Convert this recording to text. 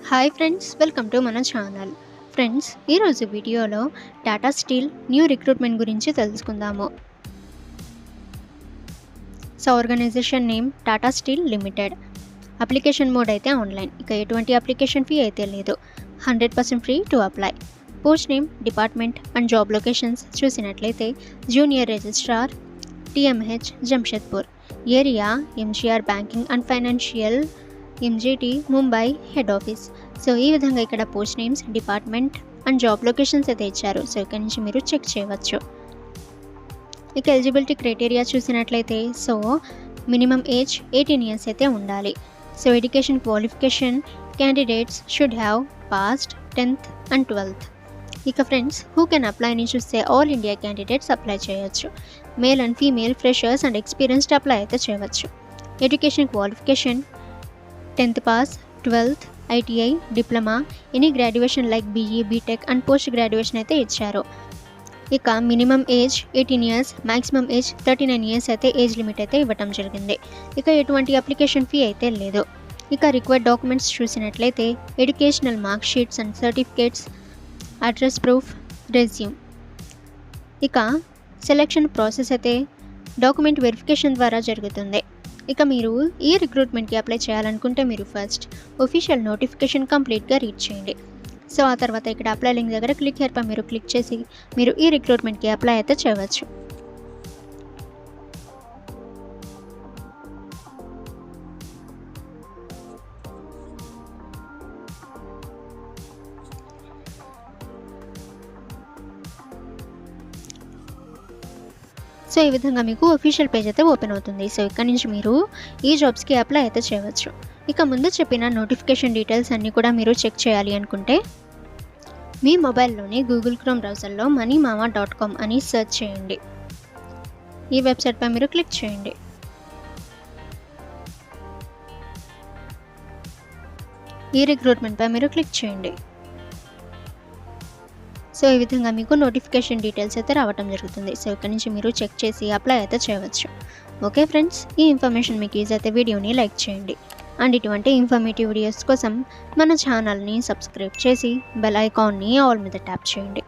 Hi friends, welcome to మన channel. Friends, ఈరోజు వీడియోలో టాటా స్టీల్ న్యూ రిక్రూట్మెంట్ గురించి తెలుసుకుందాము. Organisation name Tata Steel Limited. Application mode అయితే ఆన్లైన్, ఇక ఎటువంటి అప్లికేషన్ ఫీ అయితే లేదు. 100% free to apply. Post name, department and job locations చూసినట్లయితే junior registrar, TMH, Jamshedpur. Area MGR banking and financial, MGT, Mumbai head office. ఈ విధంగా ఇక్కడ post names, department and job locations అయితే ఇచ్చారు. ఇక్కడ నుంచి మీరు చెక్ చేయవచ్చు. ఇక ఎలిజిబిలిటీ క్రైటీరియా చూసినట్లయితే మినిమం ఏజ్ 18 ఇయర్స్ అయితే ఉండాలి. Education qualification candidates should have passed 10th and 12th. ఇక ఫ్రెండ్స్, హూ కెన్ అప్లై అని చూస్తే ఆల్ ఇండియా క్యాండిడేట్స్ అప్లై చేయవచ్చు. Male and female, freshers and experienced apply అయితే చేయవచ్చు. Education qualification 10th pass, 12th, ITI, diploma, any graduation like BE, B Tech and post graduation అయితే ఇచ్చారు. ఇక minimum age 18 years, maximum age 39 years అయితే age limit అయితే ఇవ్వటం జరిగింది. ఇక ఎటువంటి అప్లికేషన్ ఫీ అయితే లేదు. ఇక రిక్వైర్డ్ డాక్యుమెంట్స్ చూసినట్లయితే educational mark sheets and certificates, address proof, resume. ఇక సెలెక్షన్ ప్రాసెస్ అయితే డాక్యుమెంట్ వెరిఫికేషన్ ద్వారా జరుగుతుంది. ఇక మీరు ఈ రిక్రూట్మెంట్కి అప్లై చేయాలనుకుంటే మీరు ఫస్ట్ ఒఫీషియల్ నోటిఫికేషన్ కంప్లీట్గా రీడ్ చేయండి. ఆ తర్వాత ఇక్కడ అప్లై లింక్ దగ్గర క్లిక్ హియర్ పై మీరు క్లిక్ చేసి మీరు ఈ రిక్రూట్మెంట్కి అప్లై అయితే చేయవచ్చు. ఈ విధంగా మీకు ఒఫీషియల్ పేజ్ అయితే ఓపెన్ అవుతుంది. ఇక్కడ నుంచి మీరు ఈ జాబ్స్కి అప్లై అయితే చేయవచ్చు. ఇక ముందు చెప్పిన నోటిఫికేషన్ డీటెయిల్స్ అన్నీ కూడా మీరు చెక్ చేయాలి అనుకుంటే మీ మొబైల్లోని గూగుల్ క్రోమ్ బ్రౌజర్లో moneyMama.com అని సెర్చ్ చేయండి. ఈ వెబ్సైట్పై మీరు క్లిక్ చేయండి. ఈ రిక్రూట్మెంట్పై మీరు క్లిక్ చేయండి. ఈ విధంగా మీకు నోటిఫికేషన్ డీటెయిల్స్ అయితే రావటం జరుగుతుంది. ఇక్కడ నుంచి మీరు చెక్ చేసి అప్లై అయితే చేయవచ్చు. ఓకే ఫ్రెండ్స్, ఈ ఇన్ఫర్మేషన్ మీకు యూజ్ అయితే వీడియోని లైక్ చేయండి. అండ్ ఇటువంటి ఇన్ఫర్మేటివ్ వీడియోస్ కోసం మన ఛానల్ని సబ్స్క్రైబ్ చేసి బెల్ ఐకాన్ని ఆల్ మీద ట్యాప్ చేయండి.